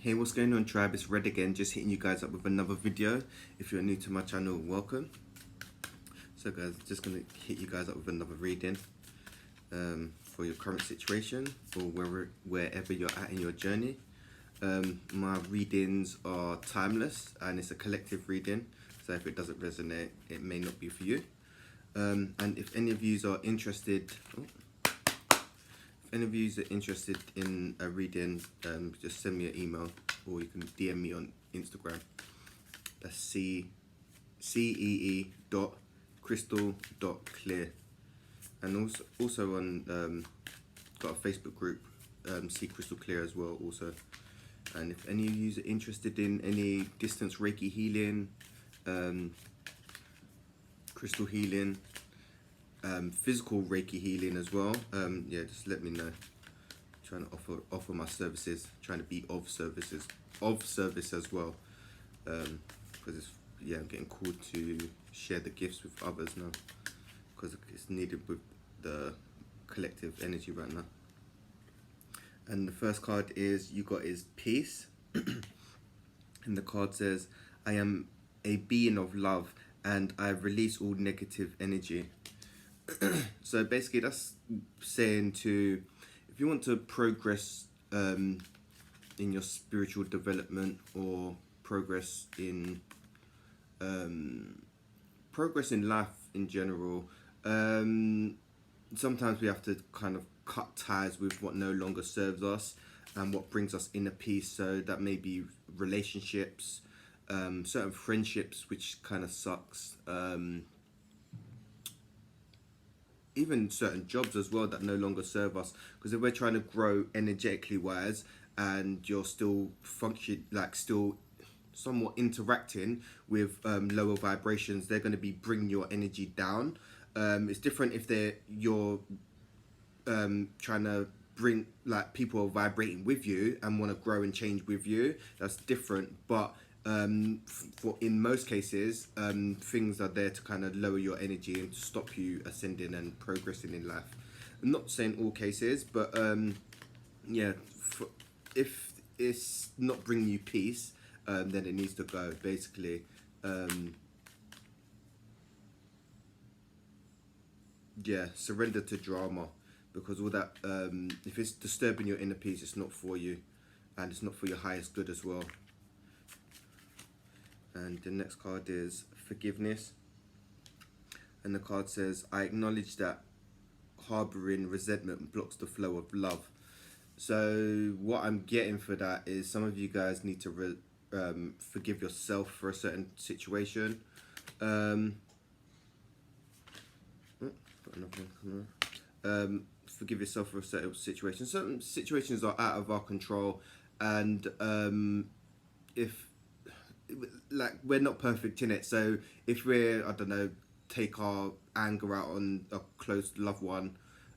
Hey, what's going on, tribe? It's Red again, just hitting you guys up with another video. If you're new to my channel, welcome. So guys, just gonna hit you guys up with another reading for your current situation or wherever you're at in your journey. My readings are timeless and it's a collective reading, so if it doesn't resonate, it may not be for you. And if any of you are interested, in a reading, just send me an email or you can DM me on Instagram. That's cee.crystal.clear. And also on got a Facebook group, See Crystal Clear as well also. And if any of you are interested in any distance Reiki healing, crystal healing, physical Reiki healing as well, yeah, just let me know. I'm trying to offer my services, trying to be of service as well, because I'm getting called to share the gifts with others now, because it's needed with the collective energy right now. And the first card is peace. And the card says, I am a being of love and I release all negative energy. So basically that's saying if you want to progress in your spiritual development or progress in life in general, sometimes we have to kind of cut ties with what no longer serves us and what brings us inner peace. So that may be relationships, certain friendships which kind of sucks, even certain jobs as well that no longer serve us, because if we're trying to grow energetically wise and you're still still somewhat interacting with lower vibrations, they're going to be bringing your energy down. It's different if you're trying to bring, like, people are vibrating with you and want to grow and change with you. That's different, but in most cases, things are there to kind of lower your energy and to stop you ascending and progressing in life. I'm not saying all cases, but if it's not bringing you peace, then it needs to go, basically. Surrender to drama, because all that, if it's disturbing your inner peace, it's not for you, and it's not for your highest good as well. And the next card is forgiveness, and the card says, I acknowledge that harboring resentment blocks the flow of love. So what I'm getting for that is some of you guys need to forgive yourself for a certain situation. Forgive yourself for a certain situation. Certain situations are out of our control, and we're not perfect in it. So if we're, I don't know, take our anger out on a close loved one,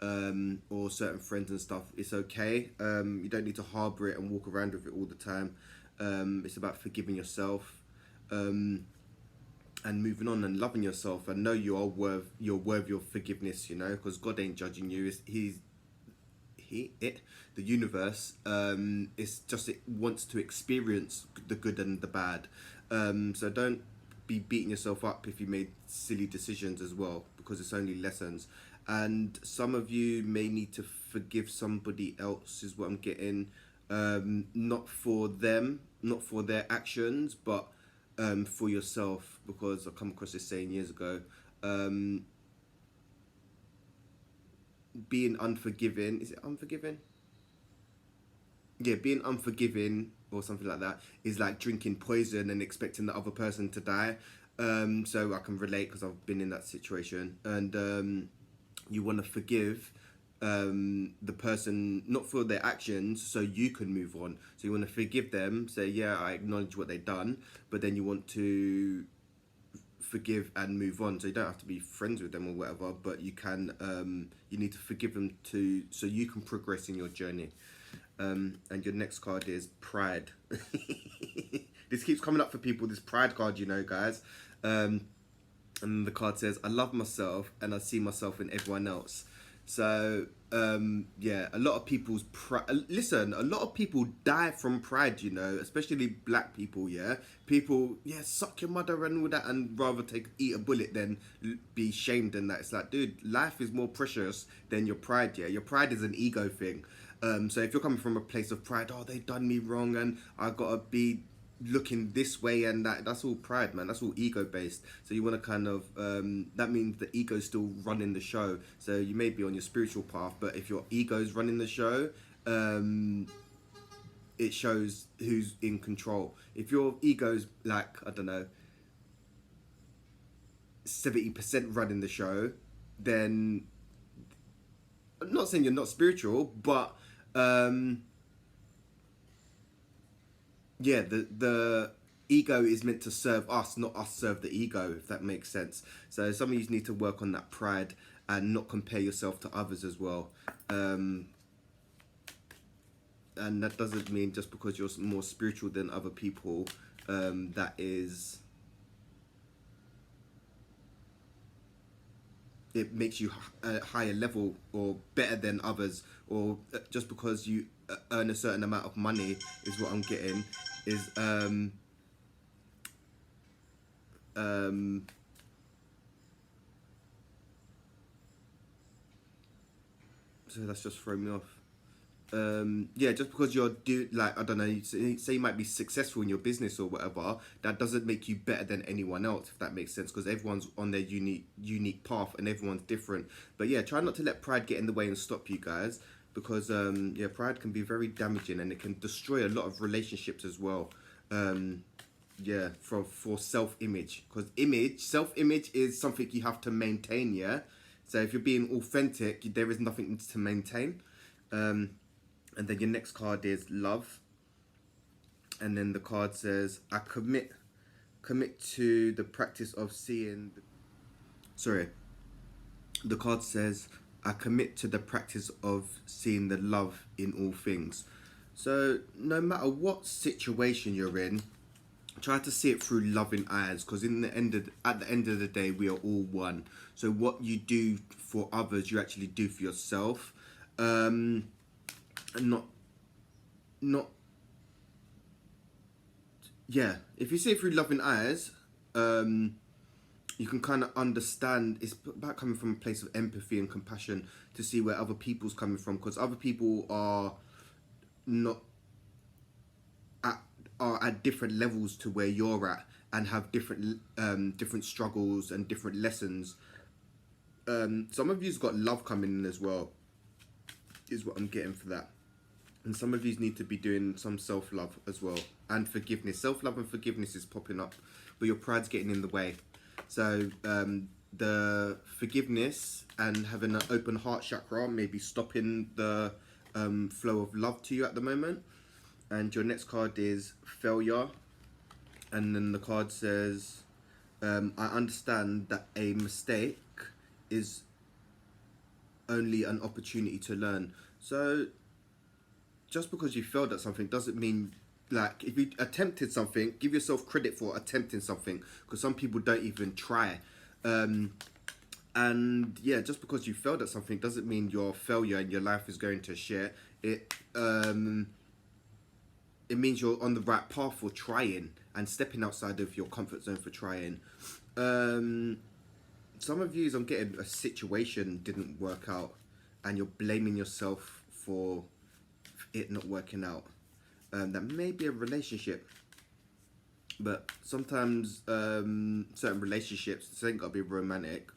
or certain friends and stuff, it's okay. You don't need to harbor it and walk around with it all the time. It's about forgiving yourself, and moving on and loving yourself, and know you're worthy of forgiveness, you know, because God ain't judging you. The universe, it wants to experience the good and the bad. So don't be beating yourself up if you made silly decisions as well, because it's only lessons. And some of you may need to forgive somebody else, is what I'm getting. Not for them, not for their actions, but for yourself, because I come across this saying years ago. Being unforgiving, is it unforgiving? Yeah, being unforgiving or something like that is like drinking poison and expecting the other person to die. So I can relate, because I've been in that situation. And you want to forgive the person, not for their actions, so you can move on. So you want to forgive them, say, yeah, I acknowledge what they've done, but then you want to forgive and move on. So you don't have to be friends with them or whatever, but you can, you need to forgive them so you can progress in your journey. And your next card is pride. This keeps coming up for people, this pride card, you know, guys. And the card says, I love myself and I see myself in everyone else. So yeah, a lot of people's pride. Listen, a lot of people die from pride. You know, especially black people. Yeah, people. Yeah, suck your mother and all that, and rather eat a bullet than be shamed and that. It's like, dude, life is more precious than your pride. Yeah, your pride is an ego thing. So if you're coming from a place of pride, oh, they done me wrong, and I gotta be looking this way and that's all pride, man. That's all ego based. So you want to kind of that means the ego's still running the show. So you may be on your spiritual path, but if your ego's running the show, it shows who's in control. If your ego's like, I don't know, 70% running the show, then I'm not saying you're not spiritual, but yeah, the ego is meant to serve us, not us serve the ego, if that makes sense. So some of you need to work on that pride and not compare yourself to others as well. And that doesn't mean just because you're more spiritual than other people, that is, it makes you a higher level or better than others, or just because you earn a certain amount of money is what I'm getting is so that's just thrown me off. Yeah, just because you're like, I don't know, say you might be successful in your business or whatever, that doesn't make you better than anyone else, if that makes sense, because everyone's on their unique path and everyone's different. But yeah, try not to let pride get in the way and stop you guys, because yeah, pride can be very damaging and it can destroy a lot of relationships as well. Yeah, for self-image, because self-image is something you have to maintain. Yeah, so if you're being authentic, there is nothing to maintain. And then your next card is love, and then the card says, I commit to the practice of seeing. Sorry, the card says, I commit to the practice of seeing the love in all things. So no matter what situation you're in, try to see it through loving eyes, because at the end of the day, we are all one. So what you do for others, you actually do for yourself, and not yeah. If you see it through loving eyes, you can kind of understand. It's about coming from a place of empathy and compassion to see where other people's coming from, because other people are not at are at different levels to where you're at and have different struggles and different lessons. Some of you's got love coming in as well, is what I'm getting for that. And some of you need to be doing some self-love as well, and forgiveness. Self-love and forgiveness is popping up, but your pride's getting in the way. So the forgiveness and having an open heart chakra may be stopping the flow of love to you at the moment. And your next card is failure, and then the card says, I understand that a mistake is only an opportunity to learn. So just because you failed at something doesn't mean, like, if you attempted something, give yourself credit for attempting something, because some people don't even try. And yeah, just because you failed at something doesn't mean you're a failure and your life is going to shit. It means you're on the right path for trying and stepping outside of your comfort zone for trying. Some of you, I'm getting a situation didn't work out and you're blaming yourself for it not working out. That may be a relationship, but sometimes certain relationships, this ain't gotta be romantic,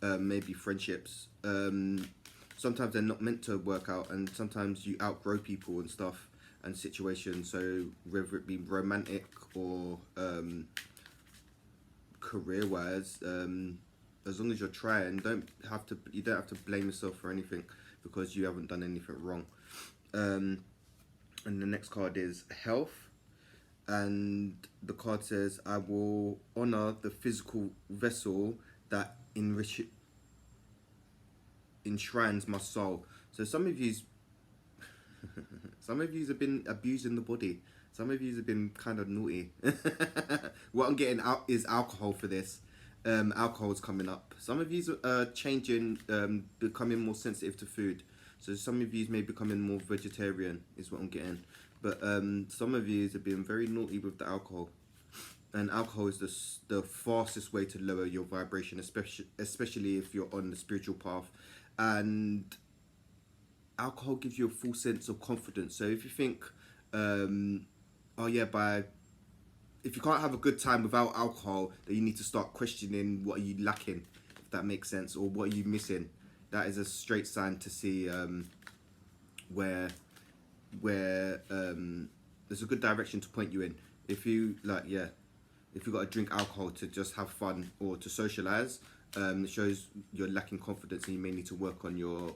maybe friendships, sometimes they're not meant to work out, and sometimes you outgrow people and stuff and situations. So whether it be romantic or career wise, as long as you're trying, you don't have to blame yourself for anything, because you haven't done anything wrong. And the next card is health, and the card says, I will honor the physical vessel that enshrines my soul. So some of you's have been abusing the body. Some of you have been kind of naughty. What I'm getting out is alcohol for this. Alcohol's coming up. Some of you are changing, becoming more sensitive to food. So some of you may be becoming more vegetarian, is what I'm getting. But some of you have been very naughty with the alcohol. And alcohol is the fastest way to lower your vibration, especially if you're on the spiritual path. And alcohol gives you a full sense of confidence. So if you think, oh yeah, if you can't have a good time without alcohol, then you need to start questioning what are you lacking, if that makes sense, or what are you missing. That is a straight sign to see where there's a good direction to point you in. If you if you got to drink alcohol to just have fun or to socialize, it shows you're lacking confidence and you may need to work on your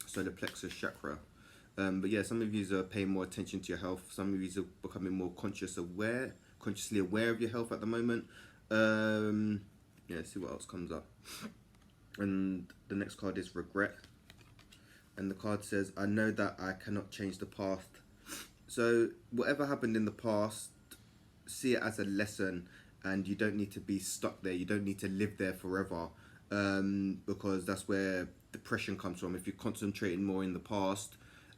solar plexus chakra. But yeah, some of you are paying more attention to your health. Some of you are becoming more consciously aware of your health at the moment. Yeah, see what else comes up. And the next card is regret. And the card says, I know that I cannot change the past. So whatever happened in the past, see it as a lesson, and you don't need to be stuck there. You don't need to live there forever, because that's where depression comes from. If you're concentrating more in the past,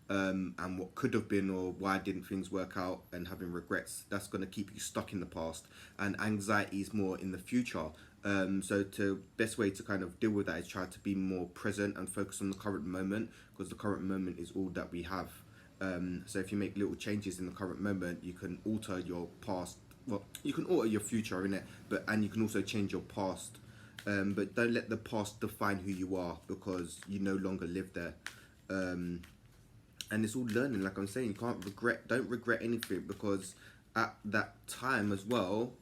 and what could have been, or why didn't things work out, and having regrets, that's going to keep you stuck in the past. And anxiety is more in the future. So the best way to kind of deal with that is try to be more present and focus on the current moment, because the current moment is all that we have. So if you make little changes in the current moment, you can alter your past. Well, you can alter your future in it, and you can also change your past. But don't let the past define who you are, because you no longer live there. And it's all learning, like I'm saying. You don't regret anything, because at that time as well,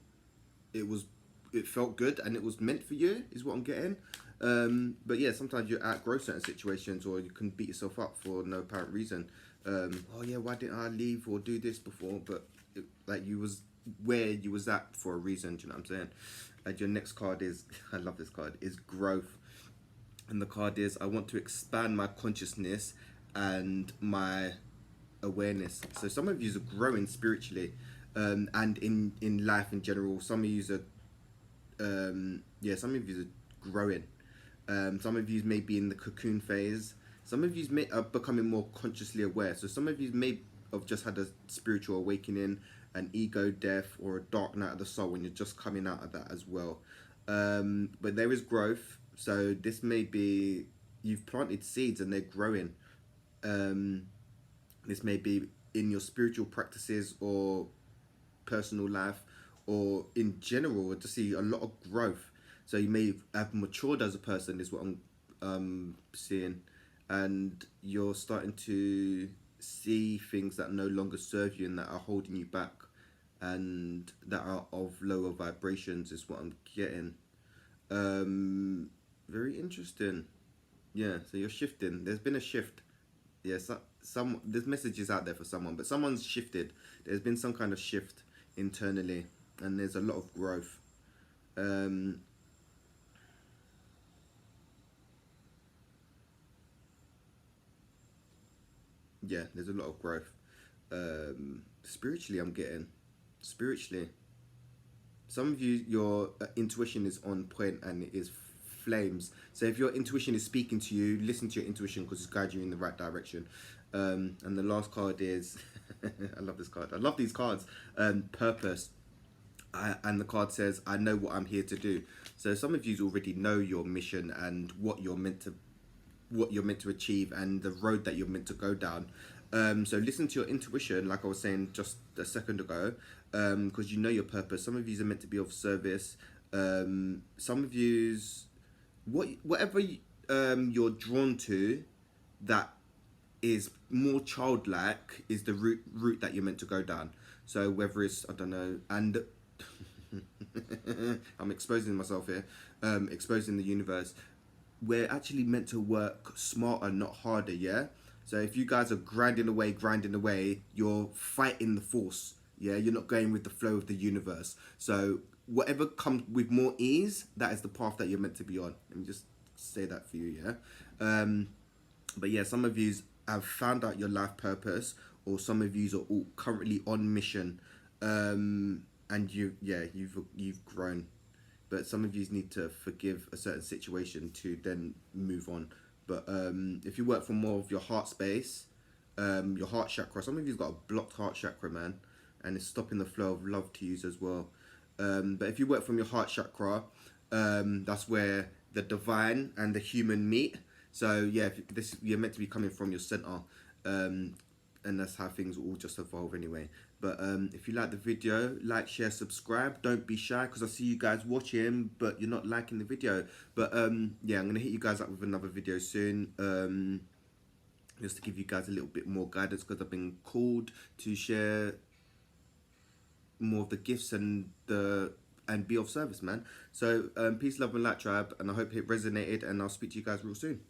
it felt good and it was meant for you, is what I'm getting. But yeah, sometimes you outgrow certain situations, or you can beat yourself up for no apparent reason. Oh yeah, why didn't I leave or do this before? But you was where you was at for a reason. Do you know what I'm saying? And your next card is, I love this card, is growth. And the card is, I want to expand my consciousness and my awareness. So some of you are growing spiritually, and in life in general. Some of you are some of you are growing. Some of you may be in the cocoon phase. Some of you are becoming more consciously aware. So some of you may have just had a spiritual awakening, an ego death, or a dark night of the soul, when you're just coming out of that as well. But there is growth. So this may be, you've planted seeds and they're growing. This may be in your spiritual practices or personal life, or in general, to see a lot of growth. So you may have matured as a person, is what I'm seeing, and you're starting to see things that no longer serve you and that are holding you back, and that are of lower vibrations, is what I'm getting. Very interesting. Yeah, so you're shifting. There's been a shift. Yeah, there's messages out there for someone, but someone's shifted. There's been some kind of shift internally, and there's a lot of growth. Yeah, there's a lot of growth. Spiritually, I'm getting. Spiritually. Some of you, your intuition is on point and it is flames. So if your intuition is speaking to you, listen to your intuition, because it's guiding you in the right direction. And the last card is, I love this card. I love these cards. Purpose. And the card says, I know what I'm here to do. So some of you already know your mission and what you're meant to achieve, and the road that you're meant to go down. So listen to your intuition, like I was saying just a second ago, because you know your purpose. Some of you are meant to be of service. Some of you's whatever you're drawn to, that is more childlike, is the route that you're meant to go down. So whether it's, I don't know, and I'm exposing myself here, exposing the universe. We're actually meant to work smarter, not harder, yeah? So if you guys are grinding away, you're fighting the force, yeah? You're not going with the flow of the universe. So whatever comes with more ease, that is the path that you're meant to be on. Let me just say that for you, yeah? But yeah, some of you have found out your life purpose, or some of you are all currently on mission, and you've grown. but some of you need to forgive a certain situation to then move on. But if you work from more of your heart space, your heart chakra, some of you've got a blocked heart chakra, man, and it's stopping the flow of love to you as well. But if you work from your heart chakra, that's where the divine and the human meet. So yeah, if this, you're meant to be coming from your center, and that's how things all just evolve anyway. But if you like the video, like, share, subscribe. Don't be shy, because I see you guys watching but you're not liking the video. But yeah, I'm gonna hit you guys up with another video soon, just to give you guys a little bit more guidance, because I've been called to share more of the gifts and be of service, man. So peace, love and light, tribe, and I hope it resonated, and I'll speak to you guys real soon.